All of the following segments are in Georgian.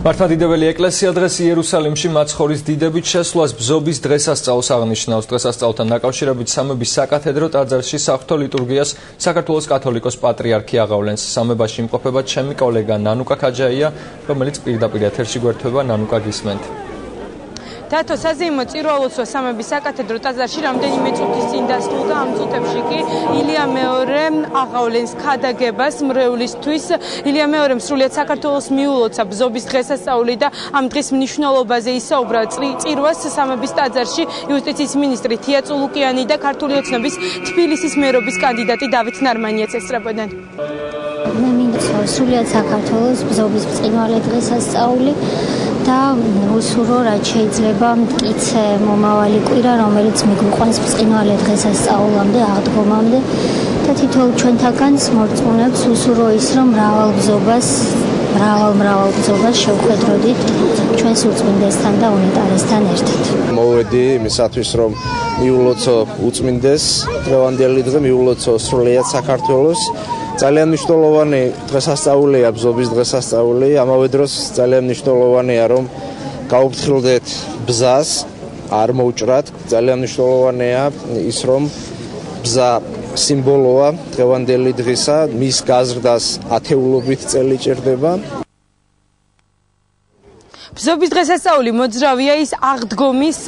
მართლმადიდებელი ეკლესია დღეს იერუსალიმში მაცხოვრის დიდებით შესვლას ბზობის დღესასწაულს აღნიშნავს. დღესასწაულთან დაკავშირებით სამების საკათედრო ტაძარში საღვთო ლიტურგიას საქართველოს კათოლიკოს პატრიარქი აღავლენს. სამებაში იმყოფება ჩემი კოლეგა ნანუკა ქაჯაია, რომელიც პირდაპირ ეთერში გვერდება. ნანუკა, გისმენთ. თათო საზეიმო წირვალოცვა სამების საკათედრო ტაძარში რამდენიმე წუთის წინ დასრულდა. ამ წუთებში კი ილია მეორე აღავლენს ქადაგებას მრევლისთვის. ილია მეორემ სრულიად საქართველოს მიულოცა ბზობის დღესასწაული და ამ დღის მნიშვნელობაზე ისაუბრა წირვას სამების ტაძარში იუსტიციის მინისტრი თია წულუკიანი და ქართული ოცნების თბილისის მერობის კანდიდატი დავით ნარმანიაც ესწრებოდნენ. მე მინდა სრულიად საქართველოს ბზობის ბრწყინვალე დღესასწაული და უსურო რაც შეიძლება მტკიცე მომავალი კვირა, რომელიც მიგვიყვანს ბრწყინვალე დღესასწაულამდე, აღდგომამდე და თითოეულ ჩვენთაგანს მორწმუნებს უსურო ის, რომ მრავალ ბზობას შევხედროდით ჩვენს უწმინდესთან და უნეტარესთან ერთად. მოვედი იმისათვის, რომ მიულოცო უწმინდეს დღევანდელი დღე, მიულოცო სრულიად საქართველოს. ძალიან მნიშვნელოვანი დღესასწაულია ბზობის დღესასწაული. ამავე დროს ძალიან მნიშვნელოვანია, რომ გაუფრთხილდეთ ბზას, არ მოვჭრათ. ძალიან მნიშვნელოვანია ის, რომ ბზა სიმბოლოა დღევანდელი დღისა, მის გაზრდას ათეულობით წელი ჭირდება. ბზობის დღესასწაული მოძრავია ის აღდგომის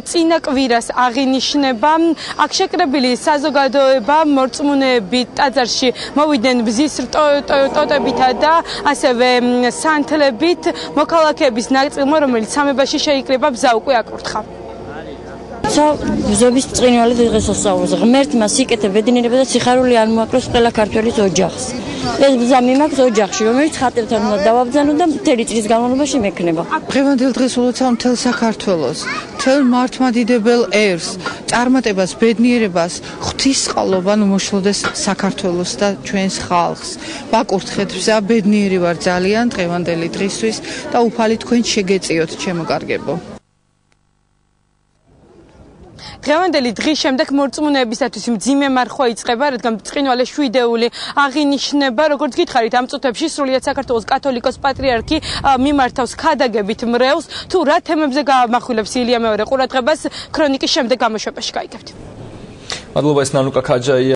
წინა კვირას აღინიშნება. აქ შეკრებილი საზოგადოება მორწმუნეები ტაძარში მოვიდნენ ბზის ტოტებითა და ასევე სანთლებით. მოქალაქეების ნაწილმა, რომელიც სამებაში შეიკრიბა, ბზა უკვე აკურთხა. ბზობის ბრწყინვალე დღესასწაულს ღმერთმა სიკეთე ბედნიერება და სიხარული არ მოაკროს ყველა ქართველის ოჯახს. ეს ბზა მიმაქვს ოჯახში, რომელიც ხატებთან უნდა დავაბრძანო და მთელი წლის განმავლობაში მექნება. დღევანდელ დღეს ულოცავ მთელ საქართველოს, მთელ მართლმადიდებელ ერს, წარმატებას, ბედნიერებას, ღვთისყალობან უმოშლოდეს საქართველოს და ჩვენს ხალხს. ვაკურთხეთ ბზა, ბედნიერი ვარ ძალიან დღევანდელი დღისთვის და უფალი თქვენ შეგეწიოთ, ჩემო კარგებო. დღევანდელი დღის შემდეგ მორწმუნეებისათვის მძიმე მარხვა იწყება, რადგან ბრწყინვალე შვიდეული აღინიშნება. როგორც გითხარით, ამ წუთებში სრულიად საქართველოს კათოლიკოს პატრიარქი მიმართავს ქადაგებით მრევლს. თუ რა თემებზე გაამახვილებს ილია მეორე ყურადღებას, ქრონიკის შემდეგ გამოშვებაში გაიგებთ. მადლობა, ეს ნანუკა ქაჯაია.